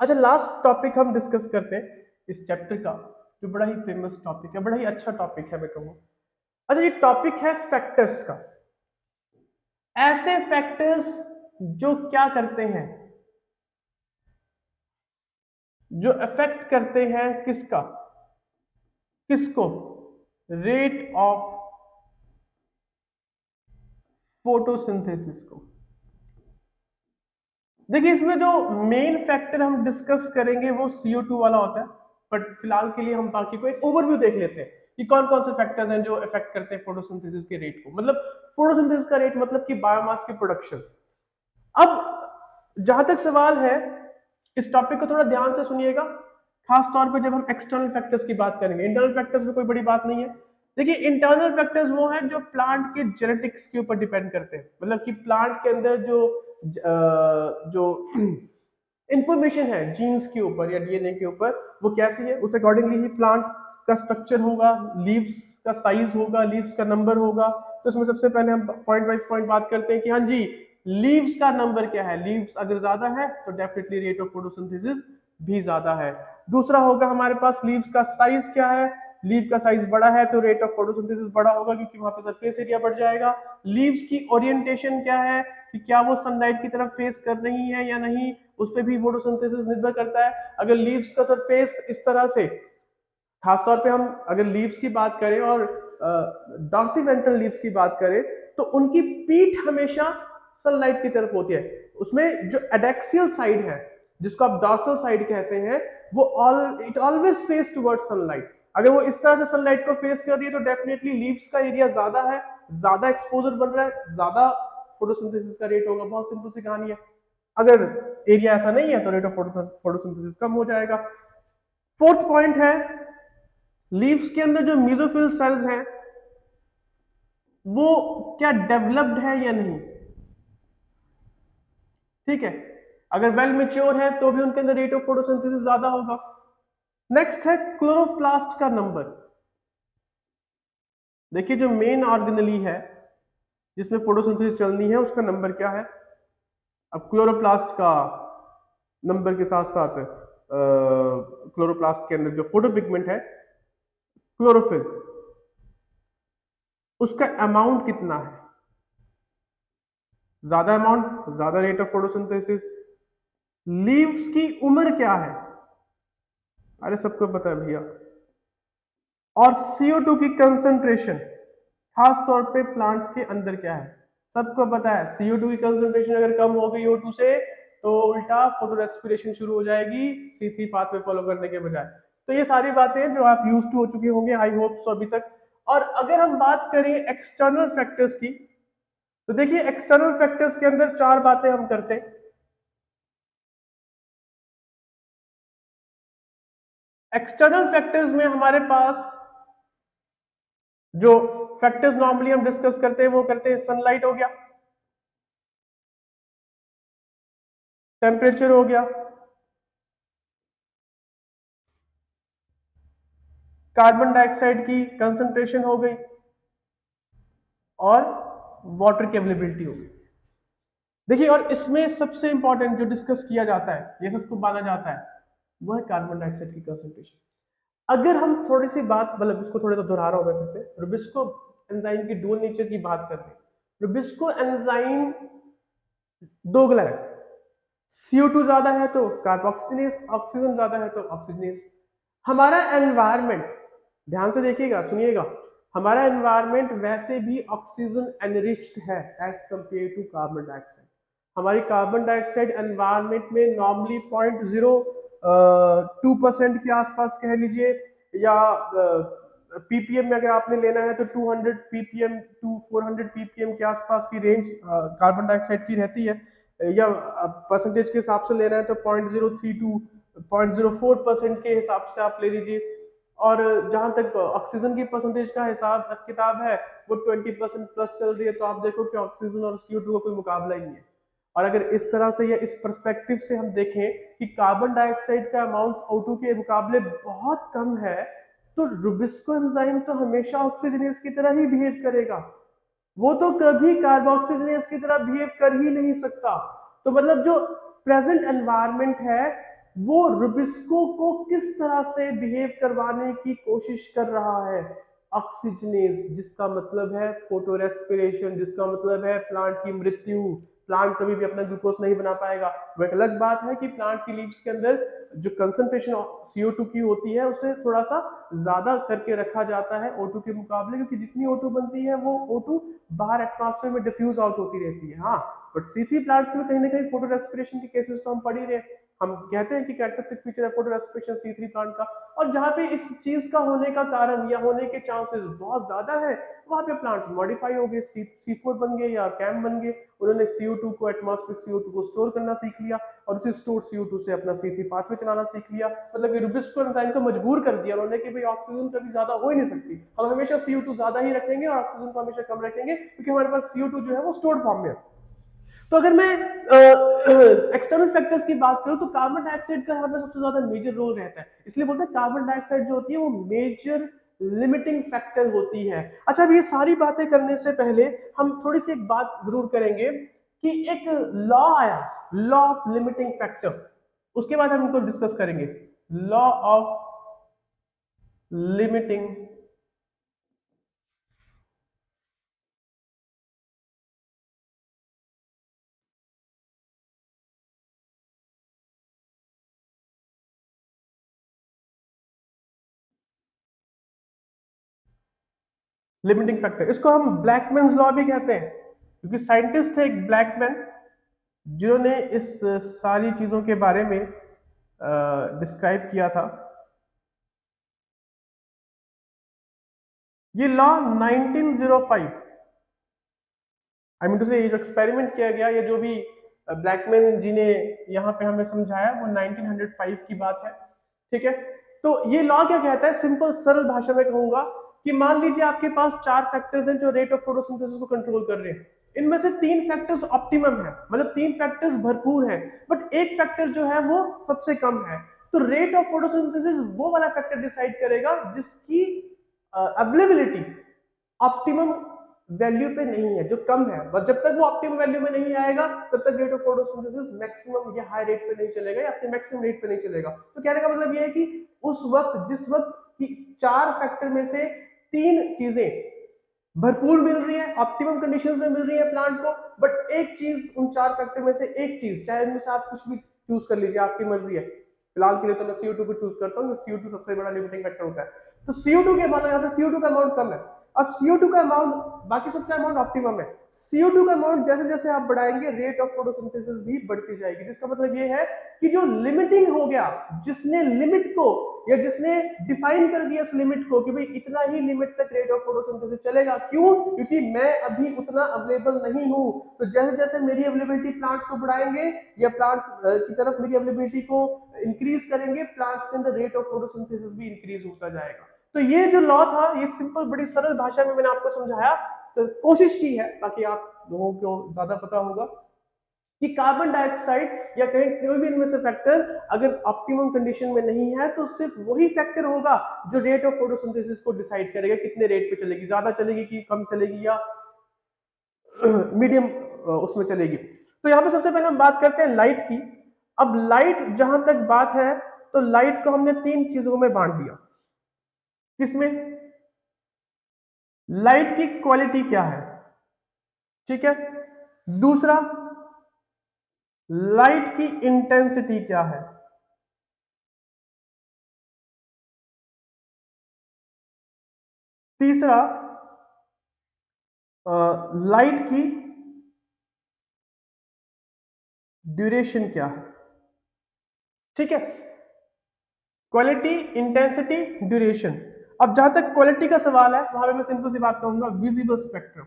अच्छा, last topic हम discuss करते हैं इस चैप्टर का, जो बड़ा ही फेमस टॉपिक है, बड़ा ही अच्छा टॉपिक है मैं कहूँ। अच्छा, ये टॉपिक है फैक्टर्स का। ऐसे फैक्टर्स जो क्या करते हैं, जो अफेक्ट करते हैं किसका, किसको, रेट ऑफ फोटोसिंथेसिस को। देखिए, इसमें जो मेन फैक्टर हम डिस्कस करेंगे वो CO2 वाला होता है, बट फिलहाल के लिए हम बाकी को एक ओवरव्यू देख लेते हैं कि कौन कौन से फैक्टर्स हैं जो अफेक्ट करते हैं फोटोसिंथेसिस के रेट को। मतलब फोटोसिंथेसिस का रेट मतलब कि बायोमास की प्रोडक्शन। अब जहां तक सवाल है, इस टॉपिक को थोड़ा ध्यान से सुनिएगा, खास तौर पे जब हम एक्सटर्नल फैक्टर्स की बात करेंगे। इंटरनल फैक्टर्स में कोई बड़ी बात नहीं है। देखिए, इंटरनल फैक्टर्स वो हैं जो प्लांट के जेनेटिक्स के ऊपर डिपेंड करते हैं, मतलब कि प्लांट के अंदर जो इंफॉर्मेशन है जीन्स के ऊपर या DNA के ऊपर, वो कैसी है, उस अकॉर्डिंगली ही प्लांट का स्ट्रक्चर होगा, लीव्स का साइज होगा, लीव्स का नंबर होगा। तो इसमें सबसे पहले हम पॉइंट वाइज पॉइंट बात करते हैं कि हाँ जी, लीव्स का नंबर क्या है। लीव्स अगर ज्यादा है तो डेफिनेटली रेट ऑफ फोटोसिंथेसिस भी ज्यादा है। दूसरा होगा हमारे पास लीव्स का साइज क्या है। लीव का साइज बड़ा है तो रेट ऑफ फोटोसिंथेसिस बड़ा होगा, क्योंकि वहां पे सरफेस एरिया बढ़ जाएगा। लीव्स की ओरिएंटेशन क्या है, कि क्या वो सनलाइट की तरफ फेस कर रही है या नहीं, उस पर भी फोटोसिंथेसिस निर्भर करता है। अगर लीव्स का सरफेस इस तरह से, खासतौर पे हम अगर लीव्स की बात करें और डॉर्सीवेंट्रल लीव्स की बात करें, तो उनकी पीठ हमेशा सनलाइट की तरफ होती है। उसमें जो एडेक्सियल साइड है, जिसको आप डॉर्सल साइड कहते हैं, वो it always face towards sunlight. अगर वो इस तरह से सनलाइट को फेस कर रही है तो डेफिनेटली लीव्स का एरिया ज्यादा है, ज्यादा एक्सपोजर बन रहा है, ज्यादा फोटोसिंथेसिस का रेट होगा। बहुत सिंपल सी कहानी है। अगर एरिया ऐसा नहीं है तो रेट ऑफ फोटोसिंथेसिस कम हो जाएगा। फोर्थ पॉइंट है, लीव्स के अंदर जो मीजोफिल सेल्स हैं वो क्या डेवलप्ड है या नहीं। ठीक है, अगर वेल मेच्योर है तो भी उनके अंदर रेट ऑफ फोटोसिंथेसिस ज्यादा होगा। नेक्स्ट है क्लोरोप्लास्ट का नंबर। देखिए, जो मेन ऑर्गेनली है जिसमें फोटोसिंथेसिस चलनी है, उसका नंबर क्या है। अब क्लोरोप्लास्ट का नंबर के साथ साथ क्लोरोप्लास्ट के अंदर जो फोटोपिगमेंट है, क्लोरोफिल, उसका अमाउंट कितना है। ज्यादा अमाउंट ज्यादा रेट ऑफ फोटोसिंथेसिस। लीव्स की उम्र क्या है, अरे सबको पता है भैया। और CO2 की कंसंट्रेशन खास तौर पे प्लांट्स के अंदर क्या है, सबको पता है। CO2 की कंसंट्रेशन अगर कम हो गई O2 से तो उल्टा फोटो रेस्पिरेशन शुरू हो जाएगी, C3 पाथवे फॉलो करने के बजाय। तो ये सारी बातें जो आप यूज टू हो चुके होंगे, आई होप सो अभी तक। और अगर हम बात करें एक्सटर्नल फैक्टर्स की, तो देखिए एक्सटर्नल फैक्टर्स के अंदर चार बातें हम करते हैं। एक्सटर्नल फैक्टर्स में हमारे पास जो फैक्टर्स नॉर्मली हम डिस्कस करते हैं वो करते हैं, सनलाइट हो गया, टेम्परेचर हो गया, कार्बन डाइऑक्साइड की कंसंट्रेशन हो गई, और वाटर की अवेलेबिलिटी हो गई। देखिए, और इसमें सबसे इंपॉर्टेंट जो डिस्कस किया जाता है, ये सबको माना जाता है, वो है कार्बन डाइऑक्साइड की कंसंट्रेशन। अगर हम थोड़ी सी बात, मतलब इसको थोड़ा सा दोहरा रहा हूं मैं फिर से, रुबिस्को एंजाइम की डुअल नेचर की बात करते हैं। रुबिस्को एंजाइम दोगला है। CO2 ज्यादा है तो कार्बोक्सिलेज, ऑक्सीजन ज्यादा है तो ऑक्सीजनेज। हमारा एनवायरमेंट, ध्यान से देखिएगा सुनिएगा, हमारा एनवायरमेंट वैसे भी ऑक्सीजन एनरिच्ड है as compare to carbon dioxide. हमारी कार्बन डाइऑक्साइड एनवायरमेंट में नॉर्मली 0.02% के आसपास कह लीजिए, या PPM में अगर आपने लेना है तो 200 PPM टू 400 PPM के आसपास की रेंज कार्बन डाइऑक्साइड की रहती है। या परसेंटेज के हिसाब से लेना है तो 0.032 0.04% के हिसाब से आप ले लीजिए। और जहां तक ऑक्सीजन की परसेंटेज का हिसाब किताब है, वो 20% प्लस चल रही है। तो आप देखो कि ऑक्सीजन और CO2 का कोई मुकाबला ही नहीं है। और अगर इस तरह से या इस पर्सपेक्टिव से हम देखें कि कार्बन डाइऑक्साइड का अमाउंट O2 के मुकाबले बहुत कम है, तो रुबिस्को एंजाइम तो हमेशा ऑक्सीजनेज की तरह ही बिहेव करेगा। वो तो कभी कार्बोक्सिलेज की तरह बिहेव कर ही नहीं सकता। तो मतलब जो प्रेजेंट एनवायरनमेंट है वो रुबिस्को को किस तरह से बिहेव करवाने की कोशिश कर रहा है। ऑक्सीजनेज, जिसका मतलब है फोटो रेस्पिरेशन, जिसका मतलब है प्लांट की मृत्यु। प्लांट कभी भी अपना ग्लूकोज नहीं बना पाएगा। वो एक अलग बात है कि प्लांट की लीव्स के अंदर जो कंसंट्रेशन CO2 की होती है उसे थोड़ा सा ज्यादा करके रखा जाता है O2 के मुकाबले, क्योंकि जितनी O2 बनती है वो O2 बाहर एटमॉस्फेयर में डिफ्यूज आउट होती रहती है। हाँ, बट C3 प्लांट्स में कहीं ना कहीं फोटो रेस्पिरेशन के केसेस तो हम पढ़ ही रहे हैं। हम कहते हैं कि कैरेक्टरिस्टिक फीचर है फोटो रेस्पिरेशन C3 प्लांट का। और जहां पे इस चीज का होने का कारण या होने के चांसेस बहुत ज्यादा है, वहां पे प्लांट्स मॉडिफाई हो गए, C4 बन गए या कैम बन गए। उन्होंने CO2 को, एटमॉस्फेरिक CO2 को स्टोर करना सीख लिया और उसी स्टोर CO2 से अपना C3 पाथवे चलाना सीख लिया। मतलब कि रुबिस्को एंजाइम को मजबूर कर दिया उन्होंने कि भाई ऑक्सीजन कभी ज्यादा हो ही नहीं सकती, हम हमेशा CO2 ज्यादा ही रखेंगे और ऑक्सीजन को हमेशा कम रखेंगे, क्योंकि हमारे पास CO2 जो है वो स्टोर्ड फॉर्म में है। तो अगर मैं एक्सटर्नल फैक्टर्स की बात करूं तो कार्बन डाइऑक्साइड का यहाँ पे सबसे ज्यादा मेजर रोल रहता है। इसलिए बोलते हैं कार्बन डाइऑक्साइड जो होती है वो मेजर लिमिटिंग फैक्टर होती है। अच्छा, अब ये सारी बातें करने से पहले हम थोड़ी सी एक बात जरूर करेंगे कि एक लॉ आया, लॉ ऑफ लिमिटिंग फैक्टर, उसके बाद हम इनको डिस्कस करेंगे। Law of limiting limiting factor, इसको हम ब्लैकमैन्स लॉ भी कहते हैं, क्योंकि साइंटिस्ट थे एक ब्लैकमैन जिन्होंने इस सारी चीजों के बारे में डिस्क्राइब किया था। ये लॉ 1905, आई मीन टू से, ये जो एक्सपेरिमेंट किया गया, ये जो भी ब्लैकमैन जी ने यहाँ पे हमें समझाया, वो 1905 की बात है। ठीक है, तो ये लॉ क्या कहता है, सिंपल सरल भाषा में कहूंगा कि मान लीजिए आपके पास 4 फैक्टर्स हैं जो रेट ऑफ फोटोसिंथेसिस को कंट्रोल कर रहे हैं। इनमें से 3 फैक्टर्स ऑप्टिमम है, मतलब 3 फैक्टर्स भरपूर है, बट एक फैक्टर जो है वो सबसे कम है। तो रेट ऑफ फोटोसिंथेसिस वो वाला फैक्टर डिसाइड करेगा जिसकी अवेलेबिलिटी ऑप्टिमम वैल्यू पे नहीं है, जो कम है। बस जब तक वो ऑप्टिमम वैल्यू में नहीं आएगा तब तक रेट ऑफ फोटोसिंथेसिस मैक्सिमम या हाई रेट पे नहीं चलेगा या अपने मैक्सिमम रेट पे नहीं चलेगा। तो कहने का मतलब ये है कि उस वक्त, जिस वक्त की 4 फैक्टर में से 3 चीजें भरपूर मिल रही है, ऑप्टिमम कंडीशंस में मिल रही है प्लांट को, बट एक चीज उन 4 फैक्टर में से एक चीज, चाहे इनमें से आप कुछ भी चूज कर लीजिए, आपकी मर्जी है। फिलहाल के लिए तो मैं CO2 को चूज करता हूँ, CO2 सबसे बड़ा लिमिटिंग फैक्टर होता है। तो CO2 के मानो यहाँ पे CO2 का अमाउंट कम है, अब CO2 का अमाउंट, बाकी सबका अमाउंट ऑप्टिमम है। CO2 का अमाउंट जैसे जैसे आप बढ़ाएंगे रेट ऑफ फोटोसिंथेसिस भी बढ़ती जाएगी, जिसका मतलब ये है कि जो लिमिटिंग हो गया, जिसने लिमिट को या जिसने डिफाइन कर दिया इस लिमिट को कि भाई इतना ही लिमिट तक रेट ऑफ फोटोसिंथेसिस चलेगा, क्यों, क्योंकि मैं अभी उतना अवेलेबल नहीं हूं। तो जैसे जैसे मेरी अवेलेबिलिटी प्लांट्स को बढ़ाएंगे या प्लांट्स की तरफ मेरी अवेलेबिलिटी को इंक्रीज करेंगे, प्लांट्स के अंदर रेट ऑफ फोटोसिंथेसिस भी इंक्रीज होता जाएगा। तो ये जो लॉ था, ये सिंपल बड़ी सरल भाषा में मैंने आपको समझाया, तो कोशिश की है, बाकी आप लोगों को ज्यादा पता होगा कि कार्बन डाइऑक्साइड या कहीं कोई भी इनमें से फैक्टर अगर ऑप्टिमम कंडीशन में नहीं है तो सिर्फ वही फैक्टर होगा जो रेट ऑफ फोटोसिंथेसिस को डिसाइड करेगा, कितने रेट पे चलेगी, ज्यादा चलेगी कि कम चलेगी या मीडियम उसमें चलेगी। तो यहाँ पे सबसे पहले हम बात करते हैं लाइट की। अब लाइट जहां तक बात है, तो लाइट को हमने 3 चीजों में बांट दिया। किसमें? लाइट की क्वालिटी क्या है, ठीक है, दूसरा लाइट की इंटेंसिटी क्या है, तीसरा लाइट की ड्यूरेशन क्या है। ठीक है, क्वालिटी, इंटेंसिटी, ड्यूरेशन। अब जहां तक क्वालिटी का सवाल है, वहां पे मैं सिंपल सी बात कहूंगा, विजिबल स्पेक्ट्रम।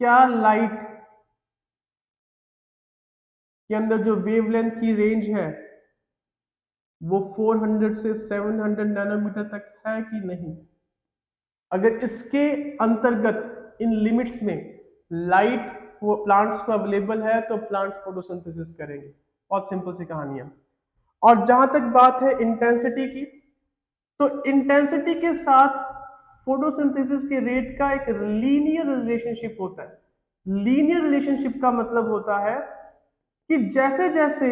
क्या लाइट के अंदर जो वेवलेंथ की रेंज है वो 400 से 700 नैनोमीटर तक है कि नहीं? अगर इसके अंतर्गत, इन लिमिट्स में लाइट प्लांट्स को अवेलेबल है तो प्लांट्स फोटोसिंथेसिस करेंगे। बहुत सिंपल सी कहानी है। और जहां तक बात है इंटेंसिटी की, तो इंटेंसिटी के साथ फोटोसिंथेसिस के रेट का एक लीनियर रिलेशनशिप होता है। लीनियर रिलेशनशिप का मतलब होता है कि जैसे जैसे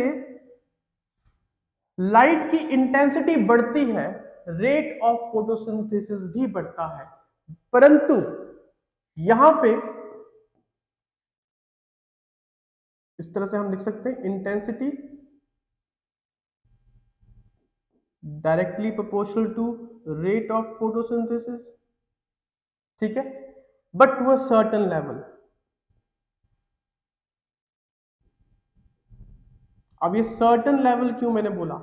लाइट की इंटेंसिटी बढ़ती है, रेट ऑफ फोटोसिंथेसिस भी बढ़ता है, परंतु यहां पे इस तरह से हम लिख सकते हैं intensity directly proportional to rate of photosynthesis, ठीक है, but to a certain level. अब ये सर्टेन लेवल क्यों मैंने बोला,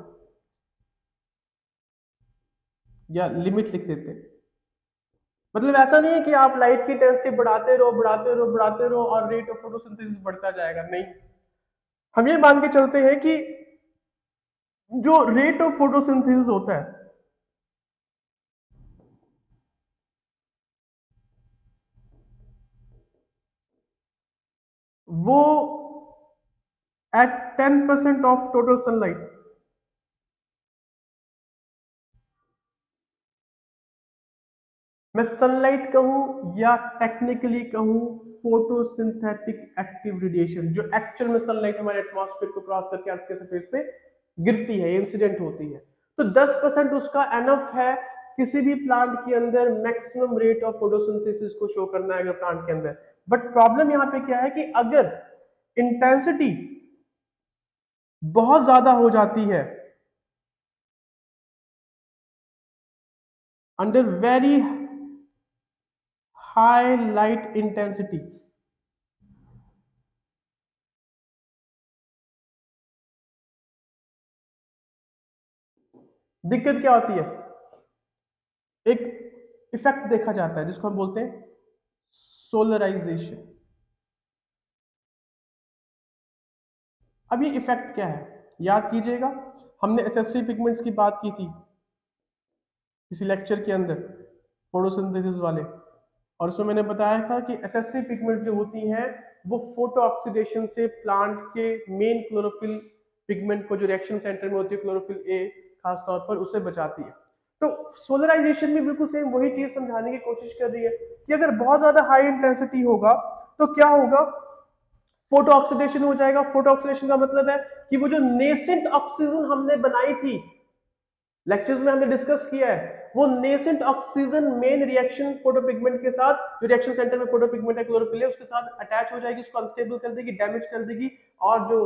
या लिमिट लिख देते हैं, मतलब ऐसा नहीं है कि आप लाइट की इंटेंसिटी बढ़ाते रहो बढ़ाते रहो बढ़ाते रहो और रेट ऑफ फोटोसिंथेसिस बढ़ता जाएगा, नहीं। हम ये मान के चलते हैं कि जो रेट ऑफ फोटोसिंथेसिस होता है वो एट 10% ऑफ टोटल सनलाइट, मैं सनलाइट कहूं या टेक्निकली कहूं फोटोसिंथेटिक एक्टिव रेडिएशन, जो एक्चुअल में सनलाइट हमारे एटमॉस्फेयर को क्रॉस करके अर्थ के सरफेस पे गिरती है, इंसिडेंट होती है, तो 10% उसका एनफ है किसी भी प्लांट के अंदर मैक्सिमम रेट ऑफ फोटोसिंथेसिस को शो करना है अगर प्लांट के अंदर। बट प्रॉब्लम यहां पे क्या है कि अगर इंटेंसिटी बहुत ज्यादा हो जाती है under very high light intensity, दिक्कत क्या होती है, एक इफेक्ट देखा जाता है जिसको हम बोलते हैं सोलराइजेशन। अब ये इफेक्ट क्या है, याद कीजिएगा, हमने एसेसरी पिगमेंट्स की बात की थी किसी लेक्चर के अंदर, फोटोसिंथेसिस वाले, और उसमें मैंने बताया था कि एसेसरी पिगमेंट्स जो होती हैं वो फोटो ऑक्सीडेशन से प्लांट के मेन क्लोरोफिल पिगमेंट को जो रिएक्शन सेंटर में होती है क्लोरोफिल ए खास तौर पर, उसे बचाती है। तो सोलराइजेशन भी बिल्कुल सेम वही चीज समझाने की कोशिश कर रही है कि अगर बहुत ज्यादा हाई इंटेंसिटी होगा तो क्या होगा, फोटो ऑक्सीडेशन हो जाएगा। फोटो ऑक्सीडेशन का मतलब है कि वो जो नेसेंट ऑक्सीजन हमने बनाई थी, लेक्चर्स में हमने डिस्कस किया है, वो नेसेंट ऑक्सीजन मेन रिएक्शन फोटोपिगमेंट के साथ, जो रिएक्शन सेंटर में फोटोपिगमेंट है क्लोरोफिल है, उसके साथ अटैच हो जाएगी, उसको अनस्टेबल कर देगी, डैमेज कर देगी, और जो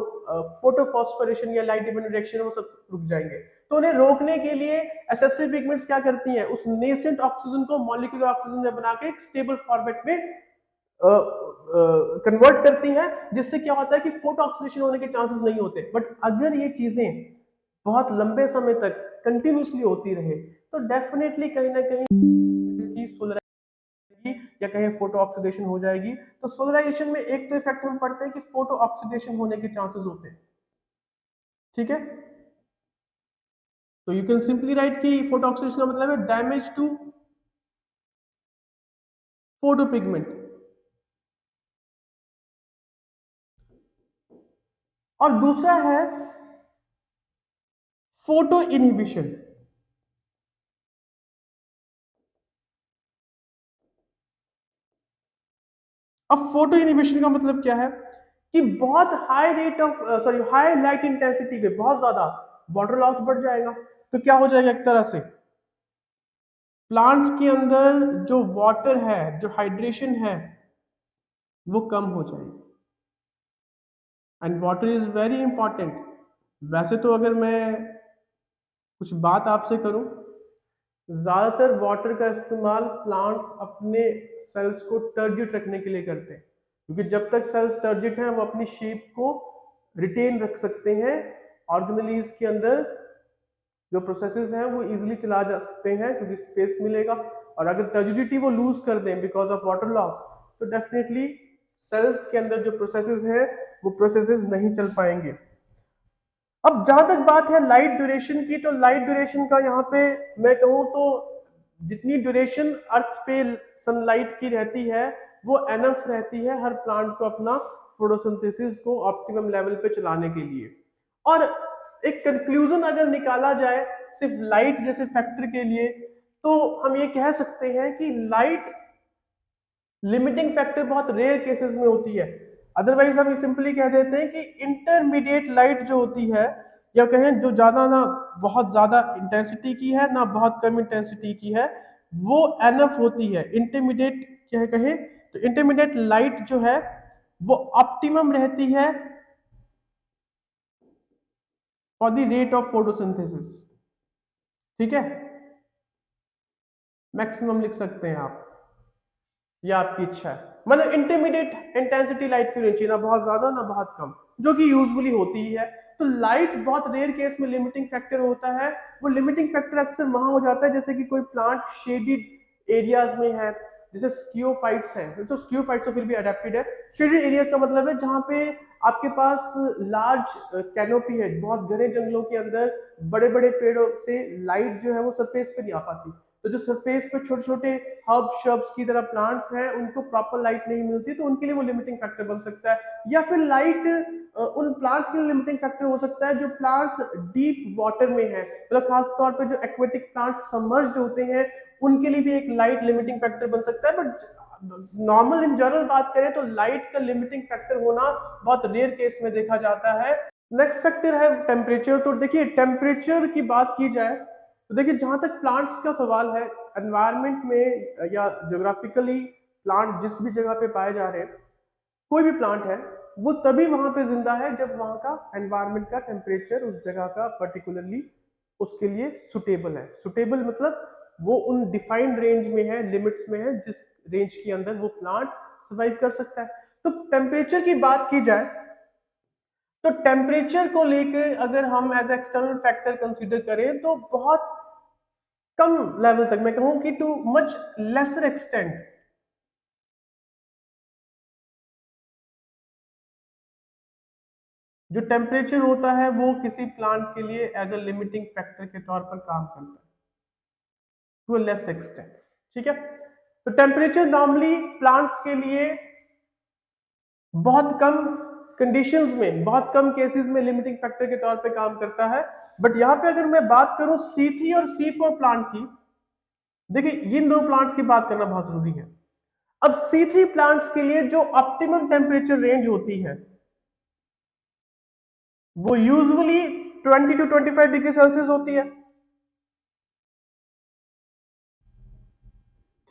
फोटोफॉस्फोरेशन या लाइट डिपेंडेंट रिएक्शन है वो सब रुक जाएंगे। तो उन्हें रोकने के लिए एसेसरी पिगमेंट्स क्या करती हैं, उस नेसेंट ऑक्सीजन को मॉलिक्यूलर ऑक्सीजन में बना के एक स्टेबल फॉर्मेट में कन्वर्ट करती है, जिससे क्या होता है कि फोटो ऑक्सीडेशन होने के चांसेस नहीं होते। बट अगर ये चीजें बहुत लंबे समय तक कंटिन्यूसली होती रहे तो डेफिनेटली कहीं ना कहीं इसकी सोलराइजेशन या कहीं फोटो ऑक्सीडेशन हो जाएगी। तो सोलराइजेशन में एक तो इफेक्ट हम पढ़ते हैं कि फोटो ऑक्सीडेशन होने के चांसेस होते हैं, ठीक है। तो यू कैन सिंपली राइट कि फोटो ऑक्सीडेशन का मतलब है डैमेज टू फोटो पिगमेंट। और दूसरा है फोटो इनहिबिशन। अब फोटो इनहिबिशन का मतलब क्या है कि बहुत high rate of high light intensity पे बहुत ज्यादा वाटर लॉस बढ़ जाएगा। तो क्या हो जाएगा, एक तरह से प्लांट्स के अंदर जो वाटर है, जो हाइड्रेशन है, वो कम हो जाएगी। And water is very important. वैसे तो अगर मैं कुछ बात आपसे करूं, ज्यादातर वाटर का इस्तेमाल प्लांट्स अपने सेल्स को टर्जिट रखने के लिए करते हैं, क्योंकि जब तक सेल्स टर्जिट हैं वो अपनी शेप को रिटेन रख सकते हैं, ऑर्गेनेलीज के अंदर जो प्रोसेसेस हैं वो इजीली चला जा सकते हैं क्योंकि स्पेस मिलेगा। और अगर टर्जिडिटी वो लूज कर दें बिकॉज ऑफ वाटर लॉस, तो डेफिनेटली सेल्स के अंदर जो प्रोसेसेस हैं वो प्रोसेसेस नहीं चल पाएंगे। अब जहां तक बात है लाइट ड्यूरेशन की, तो लाइट ड्यूरेशन का यहाँ पे मैं कहूँ तो जितनी ड्यूरेशन अर्थ पे सनलाइट की रहती है वो एनफ रहती है हर प्लांट को अपना फोटोसिंथेसिस को ऑप्टिमम लेवल पे चलाने के लिए। और एक कंक्लूजन अगर निकाला जाए सिर्फ लाइट जैसे फैक्टर के लिए, तो हम ये कह सकते हैं कि लाइट लिमिटिंग फैक्टर बहुत रेयर केसेस में होती है। अदरवाइज हम सिंपली कह देते हैं कि इंटरमीडिएट लाइट जो होती है या कहें जो ज्यादा ना बहुत ज्यादा इंटेंसिटी की है ना बहुत कम इंटेंसिटी की है, वो एनफ होती है। इंटरमीडिएट क्या कहें तो इंटरमीडिएट लाइट जो है वो ऑप्टिमम रहती है for the rate of photosynthesis. ठीक है, मैक्सिमम लिख सकते हैं आप, या आपकी इच्छा है। मतलब इंटरमीडिएट इंटेंसिटी लाइट की होनी चाहिए, ना बहुत ज्यादा ना बहुत कम, जो कि यूजुअली होती ही है। तो लाइट बहुत रेयर केस में लिमिटिंग फैक्टर होता है। वो लिमिटिंग फैक्टर अक्सर वहां हो जाता है जैसे कि कोई प्लांट शेडेड एरियाज में है, जैसे स्कियोफाइट्स हैं, तो स्कियोफाइट्स तो फिर भी अडेप्टेड है। शेडेड एरियाज का मतलब है जहां पे आपके पास लार्ज कैनोपी है, बहुत घने जंगलों के अंदर बड़े बड़े पेड़ों से लाइट जो है वो सरफेस पे नहीं आ पाती। तो जो सरफेस पे छोटे छोटे हर्ब श्रब्स की तरह प्लांट्स हैं, उनको प्रॉपर लाइट नहीं मिलती, तो उनके लिए वो लिमिटिंग फैक्टर बन सकता है। या फिर लाइट उन प्लांट्स के लिए लिमिटिंग फैक्टर हो सकता है जो प्लांट्स डीप वाटर में है, मतलब खास तौर पे जो एक्वेटिक प्लांट्स सबमर्ज्ड होते हैं, उनके लिए भी एक लाइट लिमिटिंग फैक्टर बन सकता है। बट नॉर्मल इन जनरल बात करें तो लाइट का लिमिटिंग फैक्टर होना बहुत रेयर केस में देखा जाता है। नेक्स्ट फैक्टर है टेम्परेचर। तो देखिए टेम्परेचर की बात की जाए तो देखिए जहां तक प्लांट्स का सवाल है, एनवायरनमेंट में या ज्योग्राफिकली प्लांट जिस भी जगह पे पाए जा रहे हैं, कोई भी प्लांट है वो तभी वहां पे जिंदा है जब वहां का एनवायरनमेंट का टेम्परेचर उस जगह का पर्टिकुलरली उसके लिए सुटेबल है। सुटेबल मतलब वो उन डिफाइंड रेंज में है, लिमिट्स में है, जिस रेंज के अंदर वो प्लांट सर्वाइव कर सकता है। तो टेम्परेचर की बात की जाए तो टेम्परेचर को लेकर अगर हम एज एक्सटर्नल फैक्टर कंसीडर करें तो बहुत कम लेवल तक, मैं कहूं कि टू मच लेसर एक्सटेंट, जो टेम्परेचर होता है वो किसी प्लांट के लिए एज अ लिमिटिंग फैक्टर के तौर पर काम करता है टू अ लेस एक्सटेंट। ठीक है, तो टेम्परेचर नॉर्मली प्लांट्स के लिए बहुत कम कंडीशंस में, बहुत कम केसेस में लिमिटिंग फैक्टर के तौर पे काम करता है। बट यहां पे अगर मैं बात करूं C3 और C4 प्लांट की, देखिए इन दो प्लांट्स की बात करना बहुत जरूरी है। अब C3 प्लांट्स के लिए जो ऑप्टिमम टेम्परेचर रेंज होती है वो यूजुअली 20 टू 25 डिग्री सेल्सियस होती है।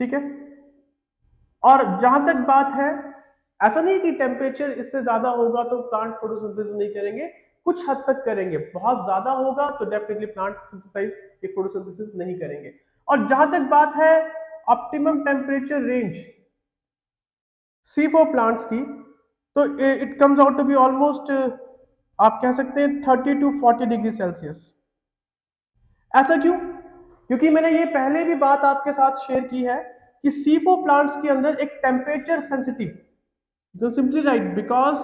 ठीक है, और जहां तक बात है, ऐसा नहीं कि टेम्परेचर इससे ज्यादा होगा तो प्लांट फोटोसिंथेसिस नहीं करेंगे, कुछ हद तक करेंगे। बहुत ज्यादा होगा तो डेफिनेटली प्लांट सिंथेसाइज या फोटोसिंथेसिस नहीं करेंगे। और जहां तक बात है optimum temperature range C4 plants की, तो it comes out to be almost, आप कह सकते हैं 30 टू 40 डिग्री सेल्सियस। ऐसा क्यों? क्योंकि मैंने ये पहले भी बात आपके साथ शेयर की है कि C4 प्लांट्स के अंदर एक temperature sensitive, you simply write because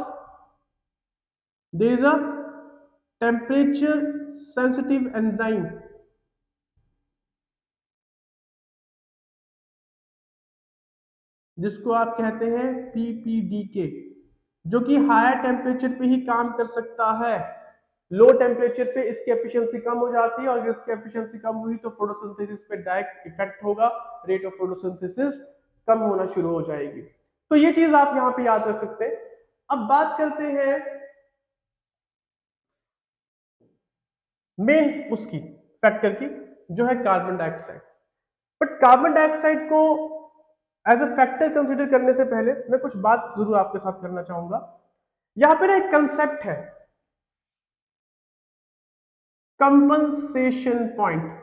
there is a temperature sensitive enzyme जिसको आप कहते हैं PPDK, जो कि हायर टेम्परेचर पे ही काम कर सकता है। लो टेम्परेचर पे इसकी एफिशिएंसी कम हो जाती है, और अगर इसकी एफिशिएंसी कम हुई तो फोटोसिंथेसिस पे डायरेक्ट इफेक्ट होगा, रेट ऑफ फोटोसिंथेसिस कम होना शुरू हो जाएगी। तो ये चीज आप यहाँ पे याद रख सकते हैं। अब बात करते हैं मेन उसकी फैक्टर की, जो है carbon dioxide. But carbon dioxide को एज अ फैक्टर कंसीडर करने से पहले मैं कुछ बात जरूर आपके साथ करना चाहूंगा। यहां पर एक कंसेप्ट है कंपनसेशन पॉइंट।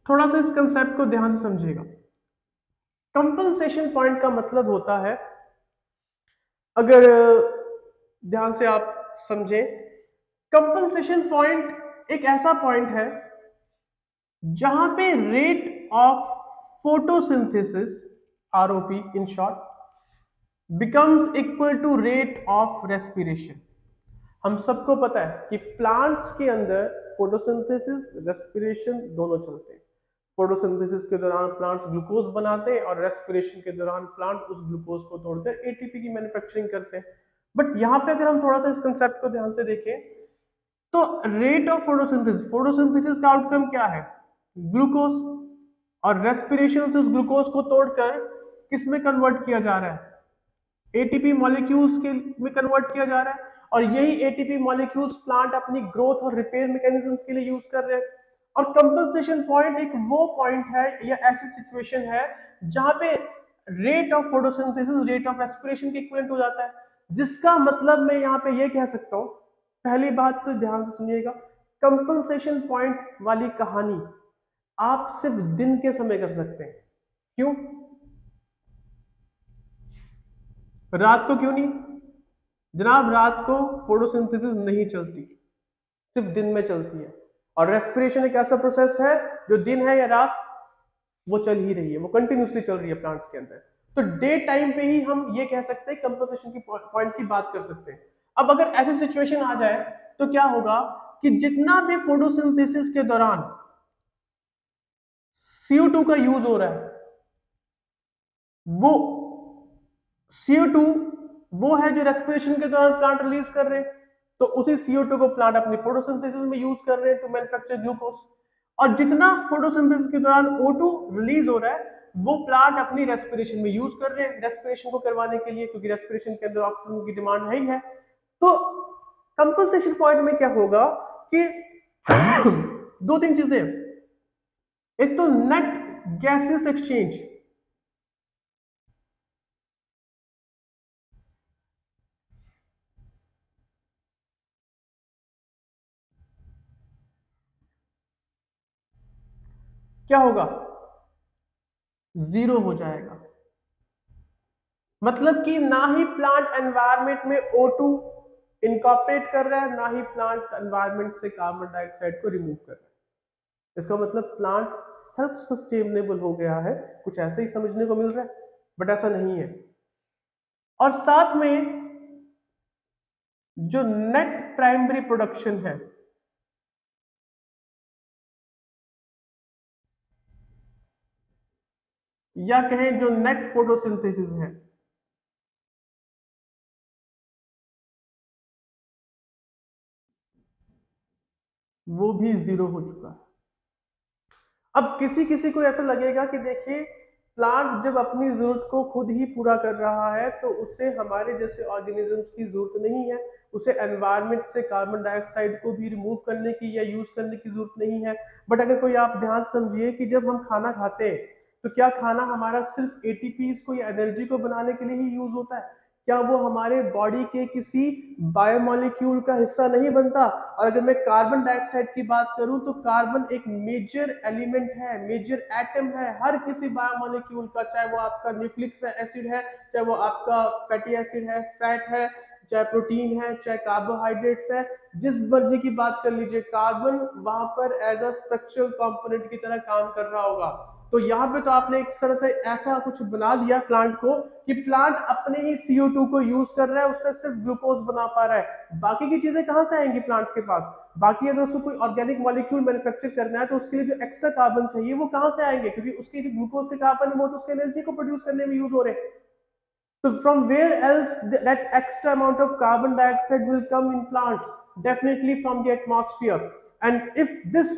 थोड़ा सा इस कंसेप्ट को ध्यान से समझिएगा। कंपनसेशन पॉइंट का मतलब होता है, अगर ध्यान से आप समझें, कंपनसेशन पॉइंट एक ऐसा पॉइंट है जहां पे rate of photosynthesis, ROP in short, becomes equal to rate of respiration. हम सबको पता है कि प्लांट्स के अंदर फोटोसिंथेसिस, रेस्पिरेशन दोनों चलते हैं। फोटोसिंथेसिस के दौरान प्लांट्स ग्लूकोज बनाते हैं, और रेस्पिरेशन के दौरान प्लांट उस ग्लूकोज को तोड़कर ATP की मैन्युफैक्चरिंग करते हैं। बट यहाँ पे अगर हम थोड़ा सा इस कंसेप्ट को ध्यान से देखें तो रेट ऑफ फोटोसिंथेसिस, फोटोसिंथेसिस का आउटकम क्या है? ग्लूकोज। और रेस्पिरेशन से उस ग्लूकोज को तोड़कर किस में कन्वर्ट किया जा रहा है? एटीपी मॉलिक्यूल्स के में कन्वर्ट किया जा रहा है, और यही एटीपी मॉलिक्यूल्स प्लांट अपनी ग्रोथ और रिपेयर मैकेनिज्म्स के लिए यूज कर रहे हैं। और कंपनसेशन पॉइंट एक वो पॉइंट है या ऐसी सिचुएशन है जहां पे rate of photosynthesis rate of respiration के इक्विवेलेंट हो जाता है, जिसका मतलब मैं यहाँ पे ये कह सकता हूँ, पहली बात तो ध्यान से सुनिएगा, कंपनसेशन पॉइंट वाली कहानी आप सिर्फ दिन के समय कर सकते हैं। क्यों? रात को क्यों नहीं? जनाब रात को फोटोसिंथेसिस नहीं चलती, सिर्फ दिन में चलती है। और रेस्पिरेशन एक ऐसा प्रोसेस है जो दिन है या रात वो चल ही रही है, वो कंटिन्यूसली चल रही है प्लांट्स के अंदर। तो डे टाइम पे ही हम ये कह सकते हैं, कंपनसेशन की पॉइंट की बात कर सकते हैं। अब अगर ऐसी सिचुएशन आ जाए तो क्या होगा कि जितना भी फोटोसिंथेसिस के दौरान CO2 का यूज हो रहा है, वो CO2 वो है जो रेस्पिरेशन के दौरान प्लांट रिलीज कर रहे हैं, तो उसी CO2 को प्लांट अपनी फोटोसिंथेसिस में यूज कर रहे हैं टू मैन्युफैक्चर ग्लूकोज। और जितना फोटोसिंथेसिस के दौरान O2 रिलीज हो रहा है वो प्लांट अपनी रेस्पिरेशन में यूज कर रहे हैं, रेस्पिरेशन को करवाने के लिए, क्योंकि रेस्पिरेशन के अंदर ऑक्सीजन की डिमांड है ही है। तो कंपनसेशन पॉइंट में क्या होगा कि दो तीन चीजें, एक तो नेट गैसेस एक्सचेंज, क्या होगा? जीरो हो जाएगा। मतलब कि ना ही प्लांट एनवायरनमेंट में O2 इनकॉर्पोरेट कर रहा है, ना ही प्लांट एनवायरनमेंट से कार्बन डाइऑक्साइड को रिमूव कर रहा है। इसका मतलब प्लांट सेल्फ सस्टेनेबल हो गया है, कुछ ऐसे ही समझने को मिल रहा है बट ऐसा नहीं है। और साथ में जो नेट प्राइमरी प्रोडक्शन है, या कहें जो नेट फोटोसिंथेसिस है, वो भी जीरो हो चुका है। अब किसी किसी को ऐसा लगेगा कि देखिए प्लांट जब अपनी जरूरत को खुद ही पूरा कर रहा है तो उसे हमारे जैसे ऑर्गेनिजम्स की जरूरत नहीं है, उसे एनवायरनमेंट से कार्बन डाइऑक्साइड को भी रिमूव करने की या यूज करने की जरूरत नहीं है। बट अगर कोई आप ध्यान समझिए कि जब हम खाना खाते हैं तो क्या खाना हमारा सिर्फ एटीपीज को या एनर्जी को बनाने के लिए ही यूज होता है? क्या वो हमारे बॉडी के किसी बायोमोलिक्यूल का हिस्सा नहीं बनता? और अगर मैं कार्बन डाइऑक्साइड की बात करूं तो कार्बन एक मेजर एलिमेंट है, मेजर एटम है हर किसी बायोमोलिक्यूल का, चाहे वो आपका न्यूक्लिक एसिड है, चाहे वो आपका फैटी एसिड है, फैट है, चाहे प्रोटीन है, चाहे कार्बोहाइड्रेट्स है, जिस मर्जी की बात कर लीजिए, कार्बन वहां पर एज अ स्ट्रक्चरल कंपोनेंट की तरह काम कर रहा होगा। तो यहाँ पे तो आपने एक तरह से ऐसा कुछ बना दिया प्लांट को कि प्लांट अपने ही CO2 को यूज कर रहा है, उससे सिर्फ ग्लूकोज बना पा रहा है। बाकी की चीजें कहां से आएंगी प्लांट्स के पास? बाकी अगर उसको कोई ऑर्गेनिक मॉलिक्यूल मैन्युफैक्चर करना है तो उसके लिए जो एक्स्ट्रा कार्बन चाहिए वो कहां से आएंगे? क्योंकि उसके जो ग्लूकोज के कार्बन है वो तो उसके एनर्जी को प्रोड्यूस करने में यूज हो रहे हैं। So from where else that extra amount of carbon dioxide will come in plants? Definitely from the atmosphere. And if this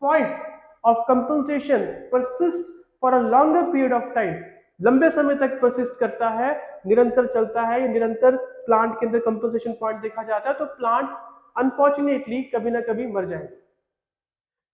point of compensation persists for a longer period of time, लंबे समय तक persist करता है, निरंतर चलता है, या निरंतर प्लांट के अंदर कंपनसेशन पॉइंट देखा जाता है, तो प्लांट अनफॉर्चुनेटली कभी ना कभी मर जाएंगे,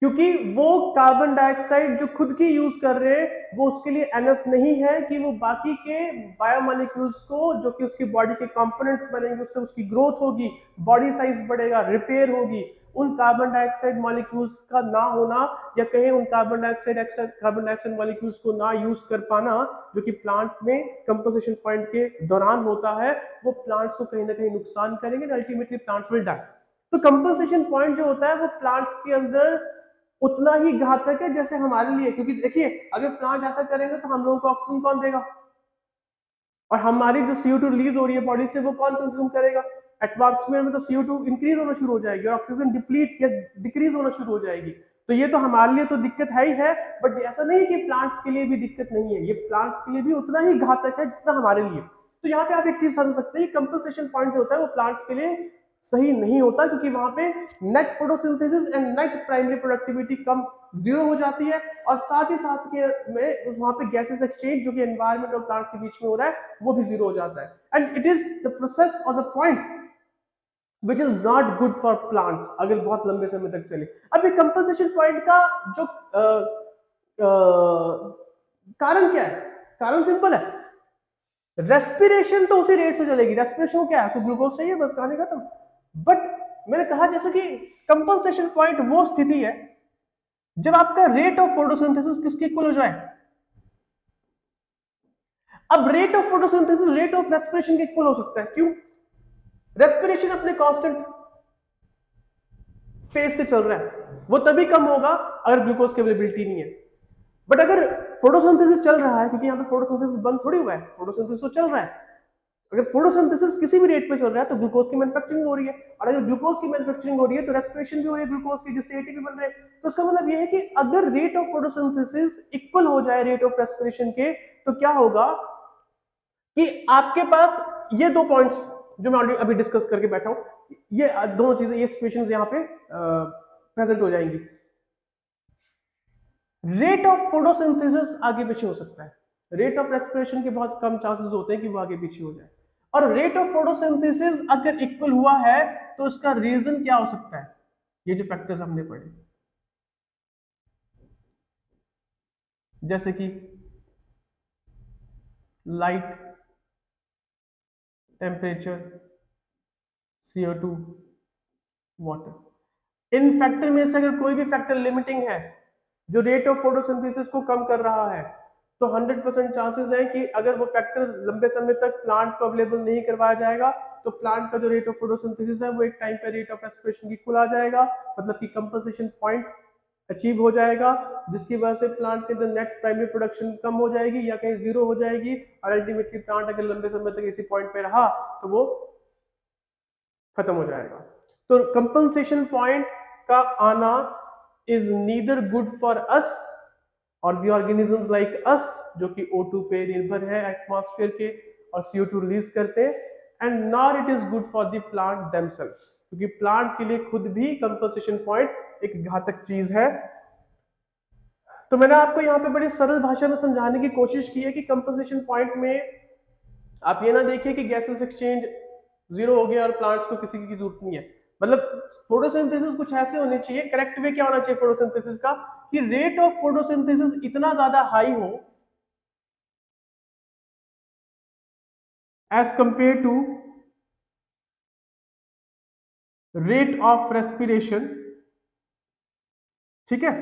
क्योंकि वो कार्बन डाइऑक्साइड जो खुद की यूज कर रहे हैं वो उसके लिए एनफ नहीं है कि वो बाकी के बायोमोलिक्यूल्स को, जो कि उसकी बॉडी के कंपोनेंट्स बनेंगे, उससे उसकी ग्रोथ होगी, बॉडी साइज बढ़ेगा, रिपेयर होगी, उन कार्बन डाइऑक्साइड मॉलिक्यूल्स का ना होना, या कहें उन carbon dioxide extra carbon dioxide molecules को ना यूज कर पाना, जो कि प्लांट में कंपोजिशन पॉइंट के दौरान होता है, वो प्लांट्स को कहीं ना कहीं नुकसान करेंगे, अल्टीमेटली प्लांट्स विल डाई। तो कंपोजिशन पॉइंट जो होता है वो प्लांट्स के अंदर उतना ही घातक है जैसे हमारे लिए, क्योंकि देखिए अगर प्लांट ऐसा करेंगे तो हम लोगों को ऑक्सीजन कौन देगा? और हमारी जो CO2 रिलीज हो रही है बॉडी से वो कौन कंज्यूम करेगा? एटमॉस्फेयर में तो CO2 इंक्रीज होना शुरू हो जाएगी और ऑक्सीजन डिप्लीट या डिक्रीज होना शुरू हो जाएगी। तो ये तो हमारे लिए तो दिक्कत है ही है, बट ऐसा नहीं है कि प्लांट्स के लिए भी दिक्कत नहीं है, ये प्लांट्स के लिए भी उतना ही घातक है जितना हमारे लिए। तो यहाँ पे आप एक चीज समझ सकते हैं, कंपनसेशन पॉइंट जो होता है वो प्लांट्स के लिए सही नहीं होता, क्योंकि वहां पे net photosynthesis and net primary productivity come zero हो जाती है, और साथ ही साथ के में वहां पे गैसेस एक्सचेंज जो कि एनवायरनमेंट और प्लांट्स के बीच में हो रहा है वो भी जीरो हो जाता है। And it is the process और the point which is not good for plants अगर बहुत लंबे समय तक चले। अब ये कंपनसेशन पॉइंट का जो कारण क्या है? कारण सिंपल है, रेस्पिरेशन तो उसी रेट से चलेगी। रेस्पिरेशन क्या है? उसको ग्लूकोज चाहिए, बस कहानी खत्म। बट मैंने कहा जैसे कि कंपनसेशन पॉइंट वो स्थिति है जब आपका रेट ऑफ फोटोसिंथेसिस किसके इक्वल हो जाए। अब rate of photosynthesis rate of respiration के इक्वल हो सकता है। क्यों? रेस्पिरेशन अपने कांस्टेंट पेस से चल रहा है, वो तभी कम होगा अगर ग्लूकोज की अवेलेबिलिटी नहीं है। बट अगर फोटोसिंथेसिस चल रहा है, क्योंकि यहाँ पे फोटोसिंथेसिस बंद थोड़ी हुआ है, फोटोसिंथेसिस तो चल रहा है। अगर फोटोसिंथेसिस किसी भी रेट पे चल रहा है तो ग्लूकोज की मैन्युफैक्चरिंग हो रही है, और अगर ग्लूकोज की मैन्युफैक्चरिंग हो रही है तो रेस्पिरेशन भी हो रही है ग्लूकोज की, जिससे एटीपी बन रहे हैं। तो इसका मतलब यह है कि अगर रेट ऑफ फोटोसिंथेसिस इक्वल हो जाए रेट ऑफ रेस्पिरेशन के, तो क्या होगा कि आपके पास ये दो पॉइंट्स जो मैं ऑलरेडी अभी डिस्कस करके बैठा हूं, ये दोनों चीजें, ये सिचुएशंस यहां पे प्रेजेंट हो जाएंगी। रेट ऑफ फोटोसिंथेसिस आगे पीछे हो सकता है, रेट ऑफ रेस्पिरेशन के बहुत कम चांसेस होते हैं कि वो आगे पीछे हो जाए। और रेट ऑफ फोटोसिंथेसिस अगर इक्वल हुआ है तो इसका रीजन क्या हो सकता है? ये जो फैक्टर्स हमने पढ़े, जैसे कि लाइट, टेम्परेचर, CO2, वाटर। इन फैक्टर में से अगर कोई भी फैक्टर लिमिटिंग है जो रेट ऑफ फोटोसिंथेसिस को कम कर रहा है, तो 100% चांसेस है कि अगर वो फैक्टर लंबे समय तक प्लांट को अवेलेबल नहीं करवाया जाएगा तो प्लांट का जो रेट ऑफ फोटोसिंथेसिस है वो एक टाइम पे रेट ऑफ रेस्पिरेशन की इक्वल आ जाएगा, मतलब कि कंपनसेशन पॉइंट अचीव हो जाएगा, जिसकी वजह से प्लांट के अंदर नेट प्राइमरी प्रोडक्शन कम हो जाएगी या कहीं जीरो हो जाएगी, और अल्टीमेटली प्लांट अगर लंबे समय तक इसी पॉइंट पे रहा तो वो खत्म हो जाएगा। तो कंपनसेशन पॉइंट का आना is neither good for us और द ऑर्गेनिज्म लाइक अस, जो कि O2 पे निर्भर है एटमॉस्फेयर के और CO2 रिलीज करते हैं, and nor it is good for the plant themselves, क्योंकि प्लांट के लिए खुद भी कंपनसेशन पॉइंट एक घातक चीज है। तो मैंने आपको यहाँ पे बड़ी सरल भाषा में समझाने की कोशिश की है कि कंपनसेशन पॉइंट में आप ये ना देखिए कि गैसेस एक्सचेंज जीरो हो गया और प्लांट्स को किसी की जरूरत नहीं है। मतलब फोटोसिंथेसिस कुछ ऐसे होने चाहिए, करेक्ट वे क्या होना चाहिए फोटोसिंथेसिस का, कि रेट ऑफ फोटोसिंथेसिस इतना ज्यादा हाई हो as compare to rate of respiration, ठीक है,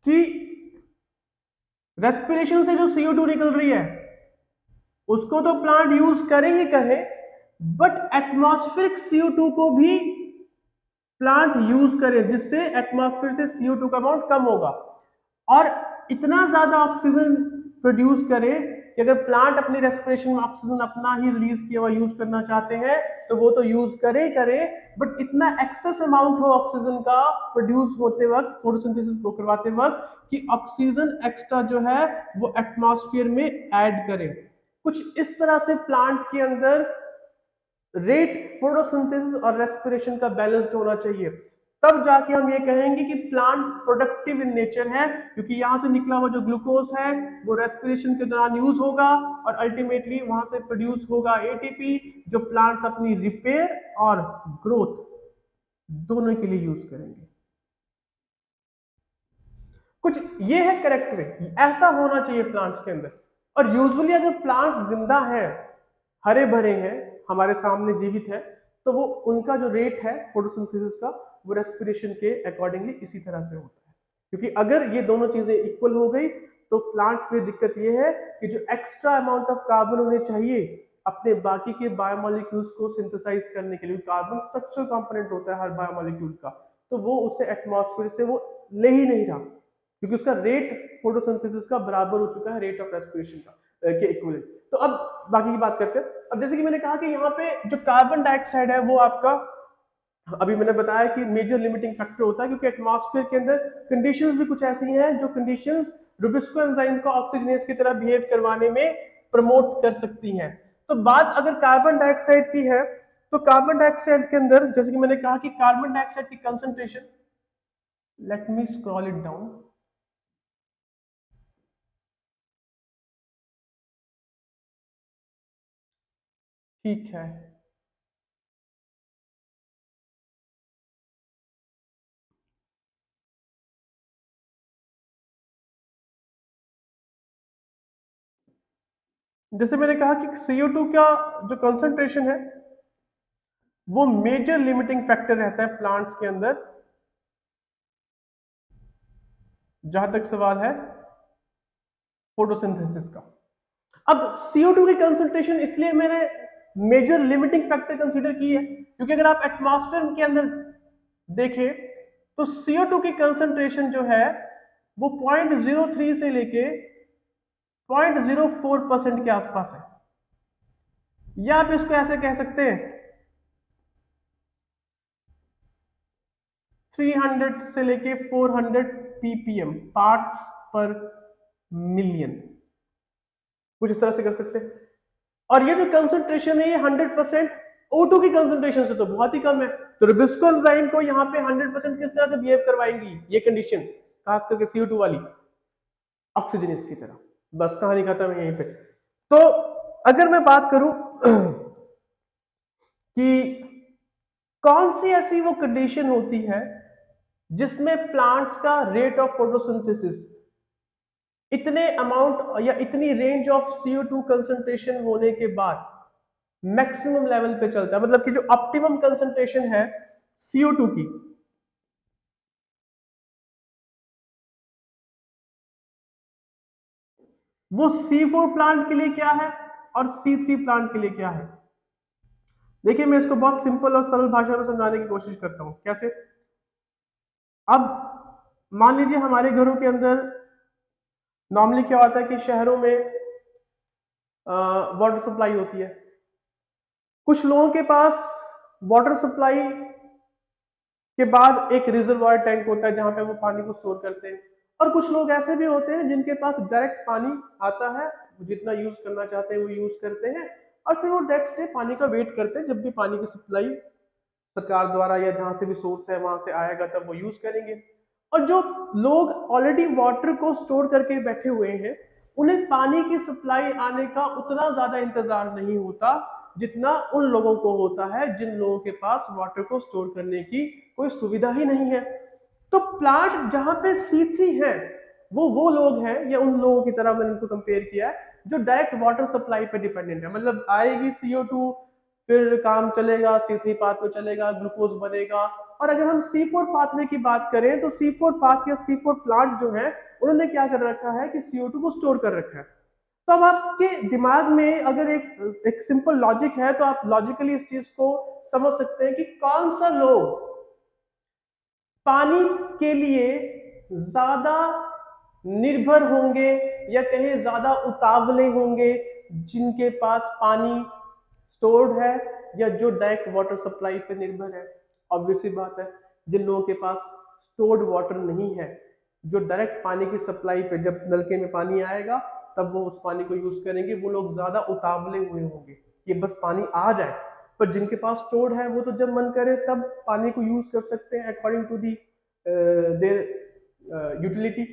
कि रेस्पिरेशन से जो CO2 निकल रही है उसको तो प्लांट यूज करे ही करे, बट एटमॉस्फेरिक CO2 को भी प्लांट यूज करे, जिससे एटमॉस्फेयर से CO2 का अमाउंट कम होगा, और इतना ज्यादा ऑक्सीजन प्रोड्यूस करे कि अगर प्लांट अपनी रेस्पिरेशन में ऑक्सीजन अपना ही रिलीज किया हुआ यूज करना चाहते हैं तो वो तो यूज करे करे, बट इतना एक्सेस अमाउंट हो ऑक्सीजन का प्रोड्यूस होते वक्त फोटोसिंथेसिस को करवाते वक्त कि ऑक्सीजन एक्स्ट्रा जो है वो एटमॉस्फेयर में ऐड करे। कुछ इस तरह से प्लांट के अंदर रेट फोटोसिंथेसिस और रेस्पिरेशन का बैलेंस्ड होना चाहिए, तब जाके हम ये कहेंगे कि प्लांट प्रोडक्टिव इन नेचर है, क्योंकि यहां से निकला हुआ जो ग्लूकोज है वो रेस्पिरेशन के दौरान यूज होगा और अल्टीमेटली वहां से प्रोड्यूस होगा एटीपी, जो प्लांट्स अपनी रिपेयर और ग्रोथ दोनों के लिए यूज करेंगे। कुछ ये है करेक्ट वे, ऐसा होना चाहिए प्लांट्स के अंदर। और यूजुअली अगर प्लांट्स जिंदा है, हरे भरे हैं, हमारे सामने जीवित है, तो वो उनका जो रेट है फोटोसिंथेसिस का वो रेस्पिरेशन के अकॉर्डिंगली इसी तरह से होता है, क्योंकि अगर ये दोनों चीजें इक्वल हो गई तो प्लांट्स में दिक्कत ये है कि जो एक्स्ट्रा अमाउंट ऑफ कार्बन उन्हें चाहिए अपने बाकी के बायोमोलिक्यूल्स को सिंथेसाइज करने के लिए, कार्बन स्ट्रक्चरल कंपोनेंट होता है हर बायोमोलिक्यूल का, तो वो उसे एटमॉस्फेयर से वो ले ही नहीं रहा, क्योंकि उसका रेट फोटोसिंथेसिस का बराबर हो चुका है रेट ऑफ रेस्पिरेशन का के इक्विवेलेंट। तो अब बाकी की बात करते हैं। अब जैसे कि मैंने कहा कि यहाँ पे जो कार्बन डाइऑक्साइड है वो आपका, अभी मैंने बताया कि मेजर लिमिटिंग फैक्टर होता है, क्योंकि एटमॉस्फेयर के अंदर कंडीशंस भी कुछ ऐसी हैं जो कंडीशंस रुबिस्को एंजाइम को ऑक्सीजनेज की तरह बिहेव करवाने में प्रमोट कर सकती हैं। तो बात अगर कार्बन डाइऑक्साइड की है तो कार्बन डाइऑक्साइड के अंदर जैसे कि मैंने कहा कि कार्बन डाइऑक्साइड की concentration, let me scroll it down, ठीक है। जैसे मैंने कहा कि CO2 का जो कंसंट्रेशन है वो मेजर लिमिटिंग फैक्टर रहता है प्लांट्स के अंदर, जहां तक सवाल है फोटोसिंथेसिस का। अब CO2 की कंसंट्रेशन इसलिए मैंने मेजर लिमिटिंग फैक्टर कंसीडर की है क्योंकि अगर आप एटमॉस्फेयर के अंदर देखें तो CO2 की कंसंट्रेशन जो है वो 0.03 से लेके 0.04% के आसपास है, या आप इसको ऐसे कह सकते हैं 300 से लेके 400 ppm पार्ट्स पर मिलियन, कुछ इस तरह से कर सकते हैं। और ये जो कंसंट्रेशन है ये 100% O2 की कंसंट्रेशन से तो बहुत ही कम है, तो रुबिस्को एंजाइम को यहाँ पे 100% किस तरह से बिहेव करवाएंगी ये कंडीशन, खास करके CO2 वाली, ऑक्सीजन की तरह। बस कहानी खत्म है यहीं पे। तो अगर मैं बात करूं कि कौन सी ऐसी वो कंडीशन होती है जिसमें प्लांट्स का रेट ऑफ फोटोसिंथेसिस इतने अमाउंट या इतनी रेंज ऑफ CO2 कंसंट्रेशन होने के बाद मैक्सिमम लेवल पे चलता है, मतलब कि जो ऑप्टिमम कंसंट्रेशन है CO2 की, वो C4 प्लांट के लिए क्या है और C3 प्लांट के लिए क्या है। देखिए मैं इसको बहुत सिंपल और सरल भाषा में समझाने की कोशिश करता हूं। कैसे? अब मान लीजिए हमारे घरों के अंदर नॉर्मली क्या होता है कि शहरों में वाटर सप्लाई होती है। कुछ लोगों के पास वाटर सप्लाई के बाद एक रिजर्वायर टैंक होता है जहां पे वो पानी को स्टोर करते हैं, और कुछ लोग ऐसे भी होते हैं जिनके पास डायरेक्ट पानी आता है, जितना यूज करना चाहते हैं वो यूज करते हैं, और फिर वो नेक्स्ट डे पानी का वेट करते हैं जब भी पानी की सप्लाई सरकार द्वारा या जहां से भी सोर्स है वहां से आएगा तब वो यूज करेंगे। और जो लोग ऑलरेडी वाटर को स्टोर करके बैठे हुए हैं उन्हें पानी की सप्लाई आने का उतना ज्यादा इंतजार नहीं होता जितना उन लोगों को होता है जिन लोगों के पास वाटर को स्टोर करने की कोई सुविधा ही नहीं है। तो प्लांट जहां पे C3 है वो लोग हैं, या उन लोगों की तरह मैंने उनको कंपेयर किया है जो डायरेक्ट वाटर सप्लाई पे डिपेंडेंट है, मतलब आएगी CO2 फिर काम चलेगा, C3 पाथवे चलेगा, ग्लूकोज बनेगा। और अगर हम C4 पाथवे की बात करें तो C4 पाथ या C4 प्लांट जो है उन्होंने क्या कर रखा है कि CO2 को स्टोर कर रखा है। तो अब आपके दिमाग में अगर एक सिंपल लॉजिक है तो आप लॉजिकली इस चीज को समझ सकते हैं कि कौन सा लोग पानी के लिए ज्यादा निर्भर होंगे या कहीं ज्यादा उतावले होंगे, जिनके पास पानी स्टोर्ड है या जो डायरेक्ट वाटर सप्लाई पे निर्भर है। ऑब्वियसली बात है जिन लोगों के पास स्टोर्ड वाटर नहीं है, जो डायरेक्ट पानी की सप्लाई पे जब नलके में पानी आएगा तब वो उस पानी को यूज करेंगे, वो लोग ज्यादा उतावले हुए होंगे कि बस पानी आ जाए। पर जिनके पास स्टोर्ड है वो तो जब मन करे तब पानी को यूज कर सकते हैं according to the their utility.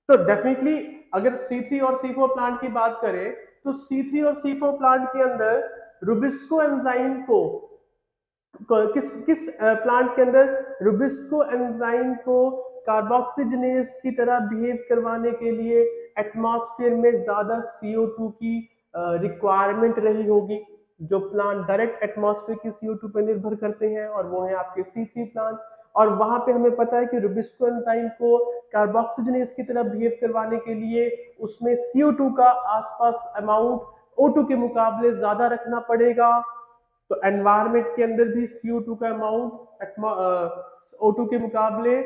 तो डेफिनेटली अगर C3 और C4 प्लांट की बात करें तो C3 और C4 प्लांट के अंदर रुबिस्को एंजाइम को किस किस प्लांट के अंदर रुबिस्को एंजाइम को कार्बोक्सिजनेज की तरह बिहेव करवाने के लिए एटमॉस्फेयर में ज्यादा CO2 की रिक्वायरमेंट रही होगी, जो प्लांट डायरेक्ट एटमॉस्फेयर की CO2 पर निर्भर करते हैं, और वो है आपके C3 प्लांट। और वहां पे हमें पता है कि रुबिस्को एंजाइम को कार्बोक्सिजनेज की तरह बिहेव करवाने के लिए उसमें CO2 का आसपास अमाउंट O2 के मुकाबले ज्यादा रखना पड़ेगा। तो एनवायरमेंट के अंदर भी CO2 का अमाउंट O2 के मुकाबले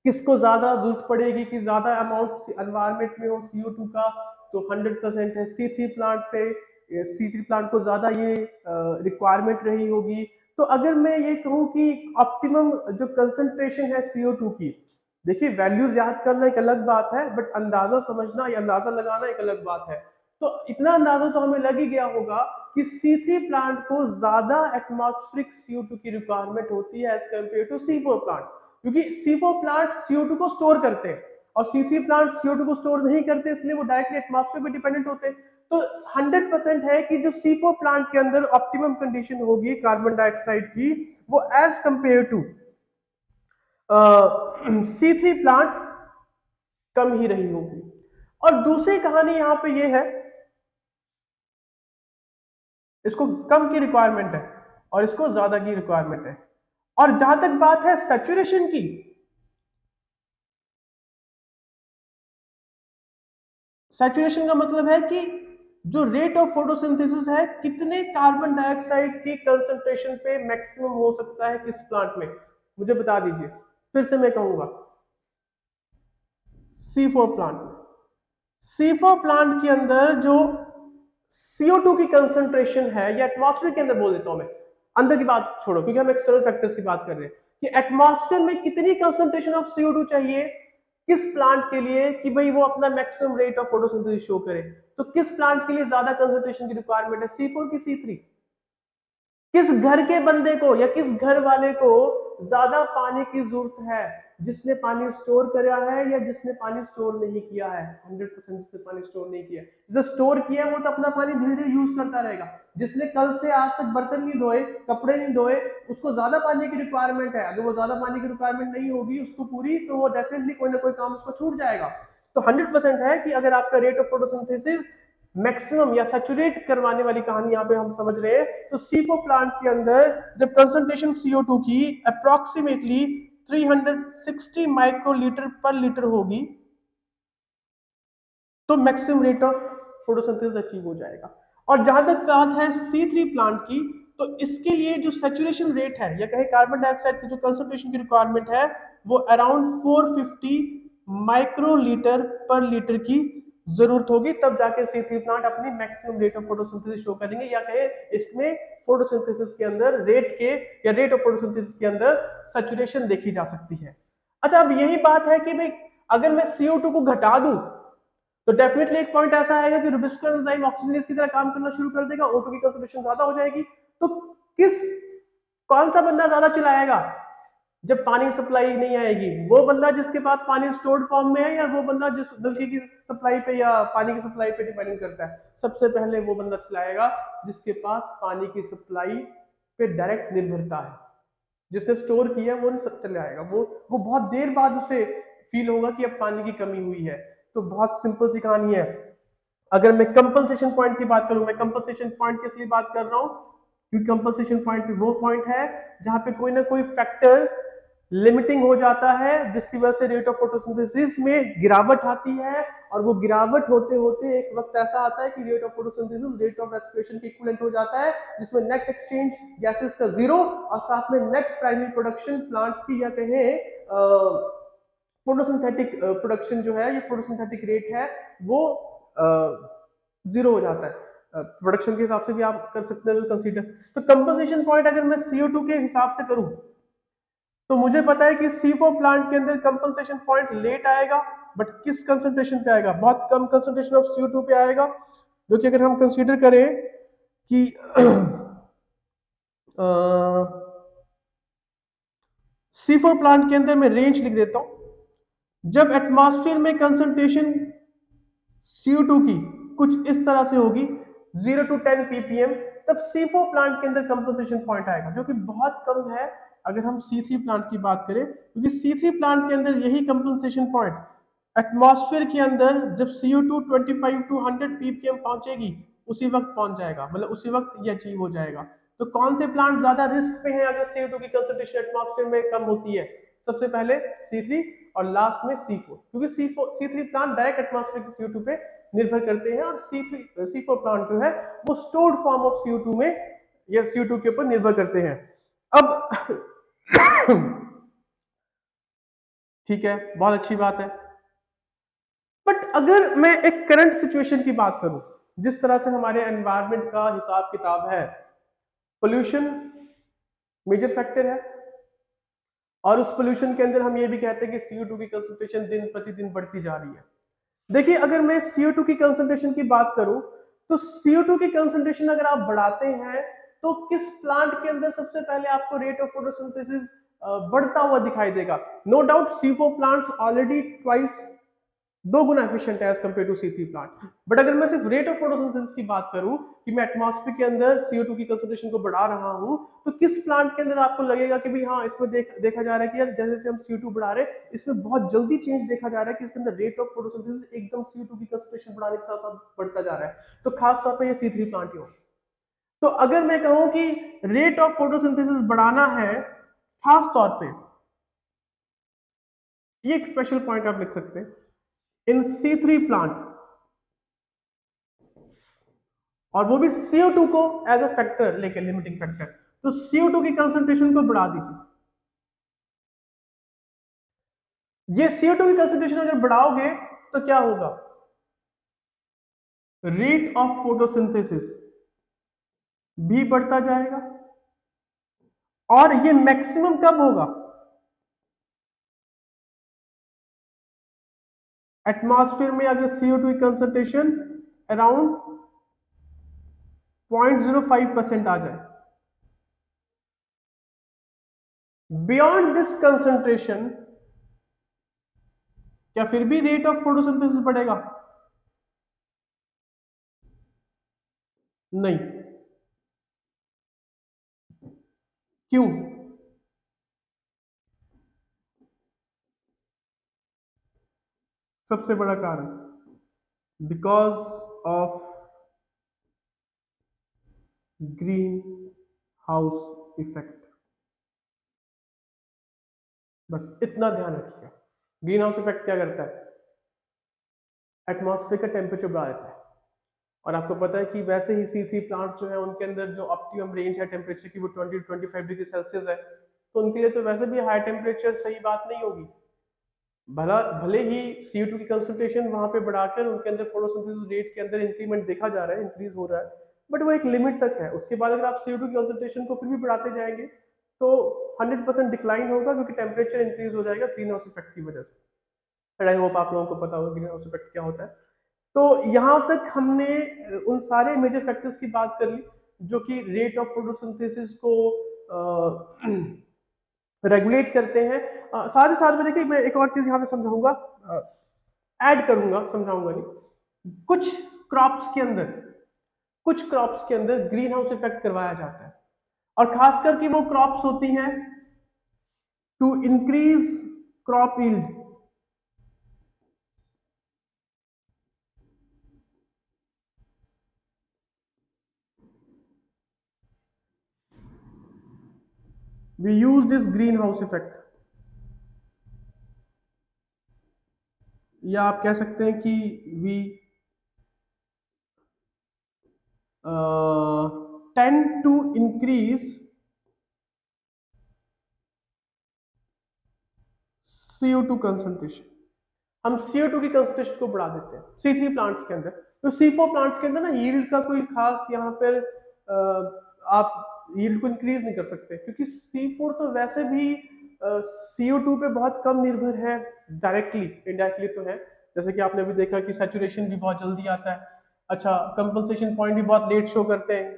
किसको ज्यादा जरूरत पड़ेगी कि ज्यादा अमाउंट एनवायरमेंट में हो CO2 का, तो 100% है C3 प्लांट पे। C3 प्लांट को ज्यादा ये रिक्वायरमेंट रही होगी। तो अगर मैं ये कहूँ कि ऑप्टिमम जो कंसंट्रेशन है CO2 की, देखिए वैल्यूज याद करना एक अलग बात है बट अंदाजा समझना या अंदाजा लगाना एक अलग बात है। तो इतना अंदाजा तो हमें लग ही गया होगा कि C3 प्लांट को ज्यादा एटमॉस्फेरिक CO2 की रिक्वायरमेंट होती है as compared to C4 plant, क्योंकि C4 प्लांट CO2 को स्टोर करते हैं और C3 प्लांट CO2 को स्टोर नहीं करते, इसलिए वो डायरेक्टली एटमॉस्फेयर पे डिपेंडेंट होते हैं। तो 100% है कि जो C4 प्लांट के अंदर ऑप्टिमम कंडीशन होगी कार्बन डाइऑक्साइड की, वो as compare to C3 plant कम ही रही होगी। और दूसरी कहानी यहां पे ये है, इसको कम की रिक्वायरमेंट है और इसको ज्यादा की रिक्वायरमेंट है। और जहां तक बात है सैचुरेशन की, सैचुरेशन का मतलब है कि जो रेट ऑफ फोटोसिंथेसिस है, कितने कार्बन डाइऑक्साइड की कंसंट्रेशन पे मैक्सिमम हो सकता है किस प्लांट में, मुझे बता दीजिए। फिर से मैं कहूंगा, C4 प्लांट, C4 प्लांट के अंदर जो CO2 की कंसंट्रेशन है, या एटमॉस्फेयर के अंदर बोल देता हूं मैं, अंदर की बात छोड़ो क्योंकि हम एक्सटर्नल फैक्टर्स की बात कर रहे हैं, कि एटमॉस्फेयर में कितनी कंसंट्रेशन ऑफ CO2 चाहिए किस प्लांट के लिए कि भाई वो अपना maximum rate of photosynthesis show करे। तो किस प्लांट के लिए ज्यादा कंसंट्रेशन की रिक्वायरमेंट है, C4 की C3? किस घर के बंदे को या किस घर वाले को ज्यादा पानी की जरूरत है, जिसने पानी स्टोर किया है या जिसने पानी स्टोर नहीं किया है? 100% जिसने पानी स्टोर नहीं किया। जिसने स्टोर किया है वो तो अपना पानी धीरे धीरे यूज करता रहेगा। जिसने कल से आज तक बर्तन नहीं धोए, कपड़े नहीं धोए, उसको ज्यादा पानी की रिक्वायरमेंट है। अगर वो ज्यादा पानी की रिक्वायरमेंट नहीं होगी उसको पूरी, तो वो डेफिनेटली कोई ना कोई काम उसको छूट जाएगा। तो 100% है कि अगर आपका रेट ऑफ फोटोसिंथेसिस मैक्सिमम या सैचुरेट करवाने वाली कहानी यहाँ पे हम समझ रहे हैं, तो C4 प्लांट के अंदर जब कंसंट्रेशन CO2 की अप्रोक्सीमेटली 360 माइक्रोलीटर पर लीटर होगी, तो maximum rate of photosynthesis achieve हो जाएगा। और जहां तक बात है C3 प्लांट की, तो इसके लिए जो सैचुरेशन रेट है या कहे कार्बन डाइऑक्साइड की जो कंसंट्रेशन की रिक्वायरमेंट है, वो अराउंड 450 माइक्रोलीटर पर लीटर की जरूरत होगी, तब जाके C3 प्लांट अपनी maximum rate of photosynthesis show करेंगे, या कहे इसमें फोटोसिंथेसिस के अंदर रेट के या रेट ऑफ फोटोसिंथेसिस के अंदर सैचुरेशन देखी जा सकती है। अच्छा, अब यही बात है कि भाई अगर मैं CO2 को घटा दूं, तो डेफिनेटली एक पॉइंट ऐसा आएगा कि रुबिस्को एंजाइम ऑक्सीजनेज की तरह काम करना शुरू कर देगा, O2 की कंसंट्रेशन ज्यादा हो जाएगी। तो किस कौन सा बंदा ज्यादा चिल्लाएगा जब पानी सप्लाई नहीं आएगी? वो बंदा जिसके पास पानी स्टोर्ड फॉर्म में है, या वो बंदा जिस नलके की सप्लाई पे या पानी की सप्लाई पे डिपेंड करता है? सबसे पहले वो बंदा चिल्लाएगा जिसके पास पानी की सप्लाई पे डायरेक्ट निर्भरता है। जिसने स्टोर किया वो नहीं चिल्लाएगा, वो बहुत देर बाद उसे फील होगा कि अब पानी की कमी हुई है। तो बहुत सिंपल सी कहानी है। अगर मैं कंपनसेशन पॉइंट की बात करूं, मैं कंपनसेशन पॉइंट किस लिए बात कर रहा हूं, क्योंकि कंपनसेशन पॉइंट वो पॉइंट है जहां पे कोई ना कोई फैक्टर लिमिटिंग हो जाता है, जिसकी वजह से रेट ऑफ फोटोसिंथेसिस में गिरावट आती है, और वो गिरावट होते होते एक वक्त ऐसा आता है कि rate of photosynthesis rate of respiration के इक्विवेलेंट हो जाता है, जिसमें नेट एक्सचेंज गैसेस का जीरो और साथ में नेट प्राइमरी प्रोडक्शन प्लांट्स की, या कहें फोटोसिंथेटिक प्रोडक्शन जो है, ये फोटोसिंथेटिक रेट है, वो जीरो हो जाता है। प्रोडक्शन के हिसाब से भी आप कर सकते हैं कंसीडर। तो कंपोजिशन पॉइंट अगर मैं CO2 के हिसाब से करूं, तो मुझे पता है कि C4 प्लांट के अंदर कंपनसेशन पॉइंट लेट आएगा, बट किस कंसंट्रेशन पे आएगा? बहुत कम कंसंट्रेशन ऑफ CO2 पे आएगा, जो कि अगर हम कंसीडर करें कि C4 प्लांट के अंदर मैं रेंज लिख देता हूं। जब एटमॉस्फेयर में कंसंट्रेशन CO2 की कुछ इस तरह से होगी 0 to 10 ppm, तब C4 प्लांट के अंदर कंपनसेशन पॉइंट आएगा, जो कि बहुत कम है अगर हम C3 प्लांट की बात करें, क्योंकि C3 प्लांट के अंदर यही कंपनसेशन पॉइंट एटमॉस्फेयर के अंदर जब CO2 25 to 100 ppm पहुंचेगी, उसी वक्त पहुंच जाएगा, मतलब उसी वक्त ये अचीव हो जाएगा। तो कौन से प्लांट ज्यादा रिस्क पे हैं अगर CO2 की कंसंट्रेशन एटमॉस्फेयर में कम होती है? सबसे पहले C3 और लास्ट में C4, क्योंकि C3 प्लांट डायरेक्ट एटमॉस्फेयर की CO2 पे निर्भर करते हैं, और C4 प्लांट जो है वो स्टोर्ड फॉर्म ऑफ CO2 में या CO2 के ऊपर निर्भर करते हैं। अब ठीक है, बहुत अच्छी बात है, बट अगर मैं एक करंट सिचुएशन की बात करूं, जिस तरह से हमारे एनवायरनमेंट का हिसाब किताब है, पोल्यूशन मेजर फैक्टर है, और उस पोल्यूशन के अंदर हम ये भी कहते हैं कि CO2 की कंसंट्रेशन दिन प्रतिदिन बढ़ती जा रही है। देखिए, अगर मैं CO2 की कंसंट्रेशन की बात करूं, तो CO2 की कंसंट्रेशन अगर आप बढ़ाते हैं, तो किस प्लांट के अंदर सबसे पहले आपको रेट ऑफ फोटोसिंथेसिस बढ़ता हुआ दिखाई देगा? No doubt C4 plants already twice 2 गुना एफिशिएंट है as compared to C3 plant. But अगर मैं सिर्फ रेट ऑफ फोटोसिंथेसिस की बात करूं कि मैं एटमॉस्फेयर के अंदर CO2 की कंसंट्रेशन को बढ़ा रहा हूं, तो किस प्लांट के अंदर आपको लगेगा कि भाई हाँ इसमें देखा जा रहा है कि यार जैसे जैसे हम CO2 बढ़ा रहे हैं इसमें बहुत जल्दी चेंज देखा जा रहा है कि इसके अंदर रेट ऑफ फोटोसिंथेसिस एकदम CO2 की कंसंट्रेशन बढ़ाने के साथ साथ बढ़ता जा रहा है। तो खास तौर पर ये C3 प्लांट ही हो। तो अगर मैं कहूं कि रेट ऑफ फोटोसिंथेसिस बढ़ाना है खास तौर पे, ये एक स्पेशल पॉइंट आप लिख सकते हैं इन C3 प्लांट, और वो भी CO2 को एज अ फैक्टर लेके, लिमिटिंग फैक्टर, तो CO2 की कंसंट्रेशन को बढ़ा दीजिए। ये CO2 की कंसंट्रेशन अगर बढ़ाओगे तो क्या होगा, रेट ऑफ फोटोसिंथेसिस भी बढ़ता जाएगा। और ये मैक्सिमम कब होगा, एटमॉस्फेयर में अगर CO2 की कंसंट्रेशन अराउंड 0.05% आ जाए। बियॉन्ड दिस कंसंट्रेशन क्या फिर भी रेट ऑफ फोटोसिंथेसिस बढ़ेगा? नहीं। क्यों? सबसे बड़ा कारण because of green house effect. बस इतना ध्यान रखिएगा। ग्रीन हाउस इफेक्ट क्या करता है, एटमॉस्फेयर का टेम्परेचर बढ़ा देता है। और आपको पता है कि वैसे ही C3 प्लांट जो है उनके अंदर जो ऑप्टिमम रेंज है टेम्परेचर की वो 20 to 25 डिग्री सेल्सियस है, तो उनके लिए तो वैसे भी हाई टेम्परेचर सही बात नहीं होगी। भले ही CO2 की कंसंट्रेशन वहां पे बढ़ाकर उनके अंदर फोटोसिंथेसिस रेट के अंदर इंक्रीमेंट देखा जा रहा है, इंक्रीज हो रहा है, बट वो एक लिमिट तक है। उसके बाद अगर आप CO2 की कंसंट्रेशन को फिर भी बढ़ाते जाएंगे तो 100% डिक्लाइन होगा, क्योंकि टेम्परेचर इंक्रीज हो जाएगा ग्रीन हाउस इफेक्ट की वजह से। आई होप आप लोगों को पता होगा ग्रीन हाउस इफेक्ट क्या होता है। तो यहां तक हमने उन सारे मेजर फैक्टर्स की बात कर ली जो कि रेट ऑफ फोटोसिंथेसिस को रेगुलेट करते हैं। साथ ही साथ में देखिए मैं एक और चीज यहाँ पे समझाऊंगा, ऐड करूंगा, समझाऊंगा नहीं। कुछ क्रॉप्स के अंदर ग्रीन हाउस इफेक्ट करवाया जाता है, और खास करके वो क्रॉप्स होती हैं to increase crop yield. We use this green house effect, या आप कह सकते हैं कि we tend to increase CO2 concentration. हम CO2 की कंसंट्रेशन को बढ़ा देते हैं C3 प्लांट्स के अंदर। तो C4 प्लांट्स के अंदर ना यील्ड का कोई खास यहाँ पर आप यील्ड को इंक्रीज नहीं कर सकते, क्योंकि C4 तो वैसे भी CO2 पे बहुत कम निर्भर है, डायरेक्टली, इनडायरेक्टली तो है। जैसे कि आपने अभी देखा कि सैचुरेशन भी बहुत जल्दी आता है। अच्छा, कंपनसेशन पॉइंट भी बहुत लेट शो करते हैं।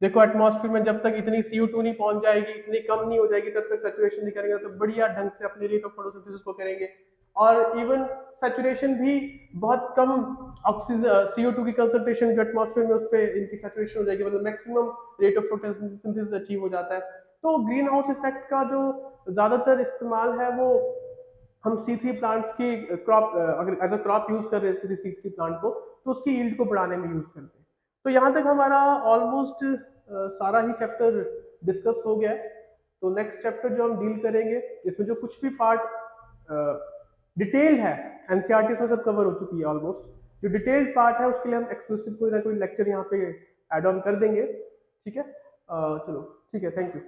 देखो एटमॉस्फेयर में जब तक इतनी CO2 नहीं पहुंच जाएगी, इतनी कम नहीं हो जाएगी, तब तक सैचुरेशन नहीं करेंगे, तो बढ़िया ढंग से अपने रेट ऑफ फोटोसिंथेसिस को करेंगे। और इवन सैचुरेशन भी बहुत कम, ऑक्सीजन CO2 की कंसंट्रेशन जो एटमॉस्फेयर में उस पर इनकी सैचुरेशन हो जाएगी, मतलब maximum rate of photosynthesis achieve हो जाता है। तो ग्रीन हाउस इफेक्ट का जो ज्यादातर इस्तेमाल है वो हम C3 प्लांट्स की क्रॉप, अगर एज अ क्रॉप यूज कर रहे हैं किसी C3 प्लांट को, तो उसकी यील्ड को बढ़ाने में यूज करते हैं। तो यहाँ तक हमारा ऑलमोस्ट सारा ही चैप्टर डिस्कस हो गया है। तो नेक्स्ट चैप्टर जो हम डील करेंगे, इसमें जो कुछ भी पार्ट डिटेल है, एनसीईआरटी में सब कवर हो चुकी है ऑलमोस्ट। जो डिटेल्ड पार्ट है उसके लिए हम एक्सक्लूसिव कोई ना कोई लेक्चर यहाँ पे एड ऑन कर देंगे। ठीक है, चलो ठीक है, थैंक यू।